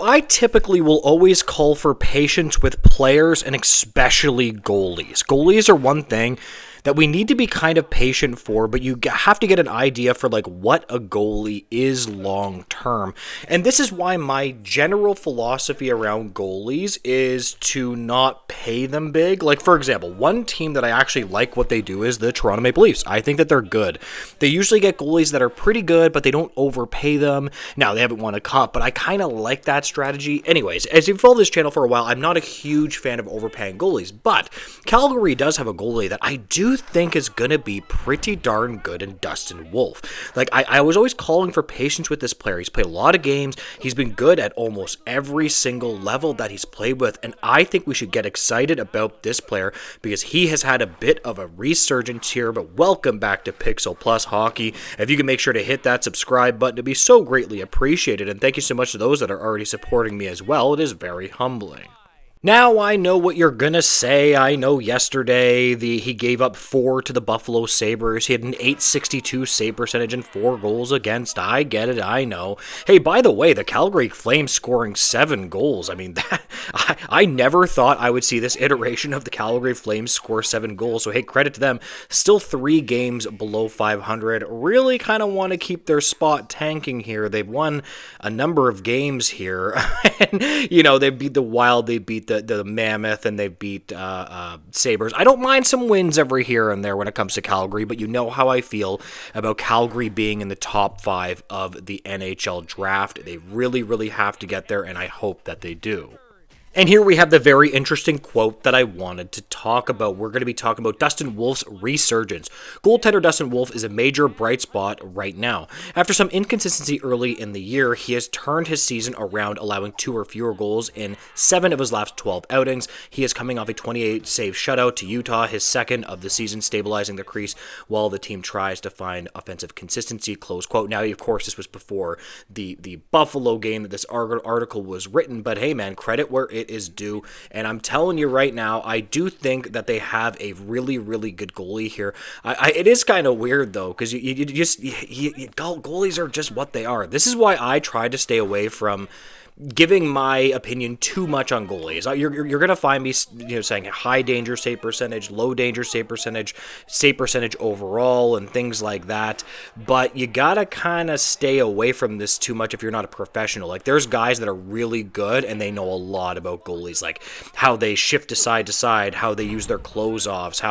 I typically will always call for patience with players and especially goalies. Goalies are one thing that we need to be kind of patient for, but you have to get an idea for like what a goalie is long term. And this is why my general philosophy around goalies is to not pay them big. Like, for example, one team that I actually like what they do is the Toronto Maple Leafs. I think that they're good. They usually get goalies that are pretty good, but they don't overpay them. Now, they haven't won a cup, but I kind of like that strategy. Anyways, as you've followed this channel for a while, I'm not a huge fan of overpaying goalies, but Calgary does have a goalie that I do think is going to be pretty darn good in Dustin Wolf. Like, I was always calling for patience with this player. He's played a lot of games. He's been good at almost every single level that he's played with, and I think we should get excited about this player because he has had a bit of a resurgence here. But welcome back to Pixel Plus Hockey. If you can make sure to hit that subscribe button, it'd be so greatly appreciated, and thank you so much to those that are already supporting me as well. It is very humbling. Now, I know what you're going to say. I know yesterday he gave up 4 to the Buffalo Sabres. He had an .862 save percentage and 4 goals against. I get it. I know. Hey, by the way, the Calgary Flames scoring 7 goals. I mean, I never thought I would see this iteration of the Calgary Flames score 7 goals. So, hey, credit to them. Still 3 games below 500. Really kind of want to keep their spot tanking here. They've won a number of games here. And, they beat the Wild. They beat the Mammoth, and they beat Sabres. I don't mind some wins every here and there when it comes to Calgary, but you know how I feel about Calgary being in the top 5 of the NHL draft. They really, really have to get there, and I hope that they do. And here we have the very interesting quote that I wanted to talk about. We're going to be talking about Dustin Wolf's resurgence. Goaltender Dustin Wolf is a major bright spot right now. After some inconsistency early in the year, he has turned his season around, allowing 2 or fewer goals in 7 of his last 12 outings. He is coming off a 28-save shutout to Utah, his second of the season, stabilizing the crease while the team tries to find offensive consistency, close quote. Now, of course, this was before the Buffalo game that this article was written, but hey, man, credit where it is due, and I'm telling you right now, I do think that they have a really, really good goalie here. It is kind of weird though, because goalies are just what they are. This is why I try to stay away from giving my opinion too much on goalies. You're going to find me saying high danger save percentage, low danger save percentage overall, and things like that. But you got to kind of stay away from this too much if you're not a professional. Like, there's guys that are really good and they know a lot about goalies, like how they shift to side, how they use their close-offs,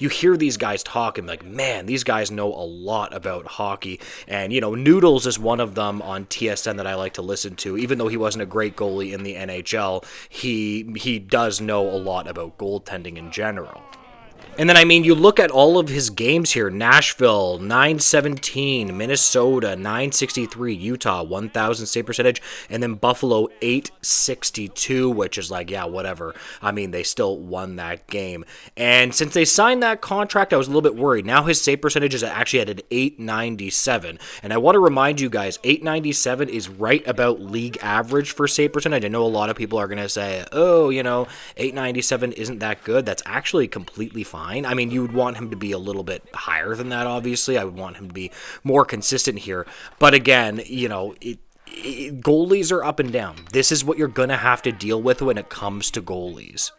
you hear these guys talk and like, man, these guys know a lot about hockey. And, Noodles is one of them on TSN that I like to listen to, even though he wasn't a great goalie in the NHL, he does know a lot about goaltending in general. And then, you look at all of his games here. Nashville, 917. Minnesota, 963. Utah, 1,000 save percentage. And then Buffalo, 862, which is like, yeah, whatever. They still won that game. And since they signed that contract, I was a little bit worried. Now his save percentage is actually at an 897. And I want to remind you guys, 897 is right about league average for save percentage. I know a lot of people are going to say, 897 isn't that good. That's actually completely fine. You would want him to be a little bit higher than that, obviously. I would want him to be more consistent here. But again, goalies are up and down. This is what you're going to have to deal with when it comes to goalies.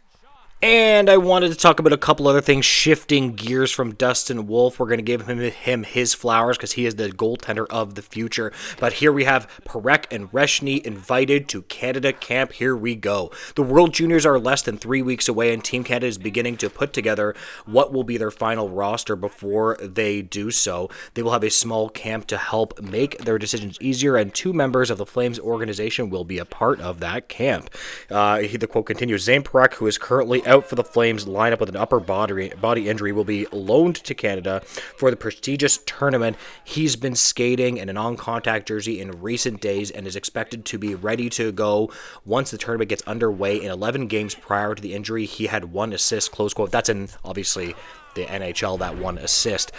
And I wanted to talk about a couple other things, shifting gears from Dustin Wolf. We're going to give him his flowers because he is the goaltender of the future. But here we have Parekh and Reshny invited to Canada camp. Here we go. The World Juniors are less than 3 weeks away, and Team Canada is beginning to put together what will be their final roster before they do so. They will have a small camp to help make their decisions easier, and 2 members of the Flames organization will be a part of that camp. The quote continues, Zane Parekh, who is currently out for the Flames lineup with an upper body injury, will be loaned to Canada for the prestigious tournament. He's been skating in a non-contact jersey in recent days and is expected to be ready to go once the tournament gets underway. In 11 games prior to the injury, he had 1 assist, close quote. That's in, obviously, the NHL that 1 assist.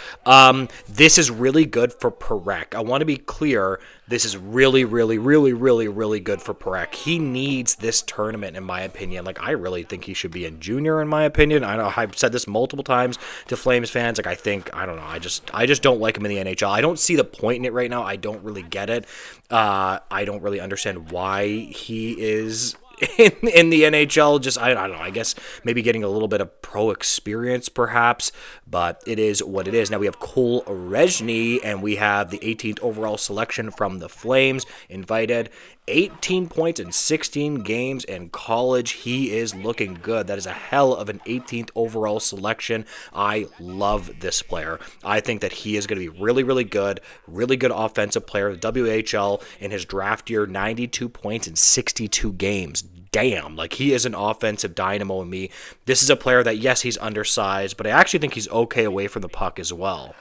This is really good for Parekh. I want to be clear. This is really, really, really, really, really good for Parekh. He needs this tournament, in my opinion. Like, I really think he should be in junior, in my opinion. I know I've said this multiple times to Flames fans. Like, I don't know. I just don't like him in the NHL. I don't see the point in it right now. I don't really get it. I don't really understand why he is in the NHL. Just I don't know, I guess maybe getting a little bit of pro experience perhaps, but it is what it is. Now we have Cole Rezhny, and we have the 18th overall selection from the Flames, invited. 18 points in 16 games in college. He is looking good. That is a hell of an 18th overall selection. I love this player. I think that he is going to be really, really good offensive player. The WHL in his draft year, 92 points in 62 games. Damn, like he is an offensive dynamo in me. This is a player that, yes, he's undersized, but I actually think he's okay away from the puck as well.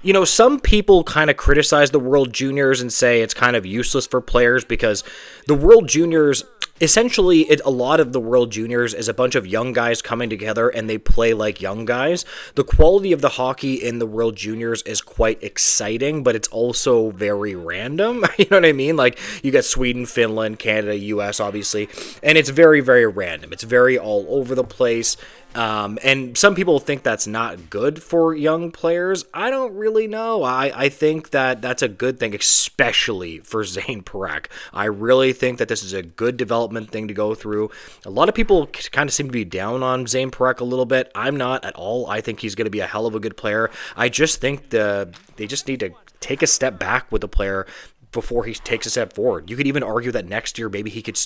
You know, some people kind of criticize the World Juniors and say it's kind of useless for players because the World Juniors, essentially, a lot of the World Juniors is a bunch of young guys coming together and they play like young guys. The quality of the hockey in the World Juniors is quite exciting, but it's also very random. You know what I mean? Like, you got Sweden, Finland, Canada, US, obviously, and it's very, very random. It's very all over the place. And some people think that's not good for young players. I don't really know. I think that that's a good thing, especially for Zane Parekh. I really think that this is a good development thing to go through. A lot of people kind of seem to be down on Zane Parekh a little bit. I'm not at all. I think he's going to be a hell of a good player. I just think they just need to take a step back with the player before he takes a step forward. You could even argue that next year maybe he could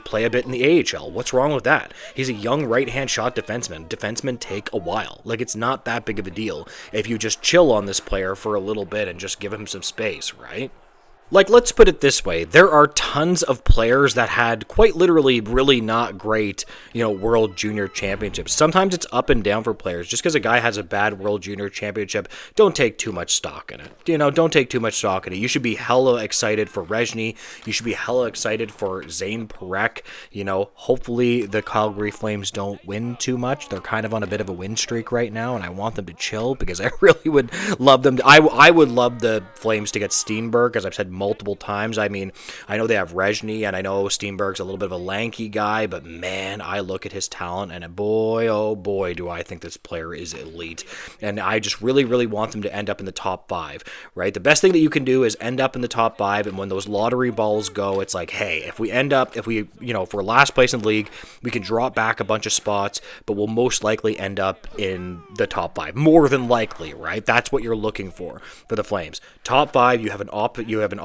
play a bit in the AHL. What's wrong with that? He's a young right-hand shot defenseman. Defensemen take a while. Like, it's not that big of a deal if you just chill on this player for a little bit and just give him some space, right? Like, let's put it this way. There are tons of players that had quite literally really not great, World Junior Championships. Sometimes it's up and down for players. Just because a guy has a bad World Junior Championship, don't take too much stock in it. Don't take too much stock in it. You should be hella excited for Rezhny. You should be hella excited for Zane Parekh. Hopefully the Calgary Flames don't win too much. They're kind of on a bit of a win streak right now, and I want them to chill because I really would love them. I would love the Flames to get Steenberg, as I've said multiple times. I mean, I know they have Rezhny, and I know Steenberg's a little bit of a lanky guy, but man, I look at his talent, and boy, oh boy, do I think this player is elite. And I just really, really want them to end up in the top 5, right? The best thing that you can do is end up in the top 5, and when those lottery balls go, it's like, hey, if we're last place in the league, we can drop back a bunch of spots, but we'll most likely end up in the top 5. More than likely, right? That's what you're looking for the Flames. Top 5, you have an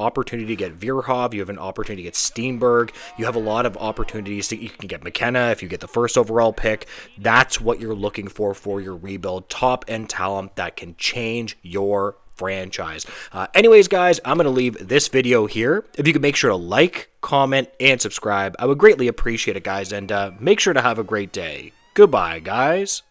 opportunity to get Virhov, you have an opportunity to get Steenberg, you have a lot of opportunities you can get McKenna if you get the first overall pick. That's what you're looking for your rebuild. Top end talent that can change your franchise. Anyways, guys, I'm going to leave this video here. If you could make sure to like, comment, and subscribe, I would greatly appreciate it, guys, and make sure to have a great day. Goodbye, guys.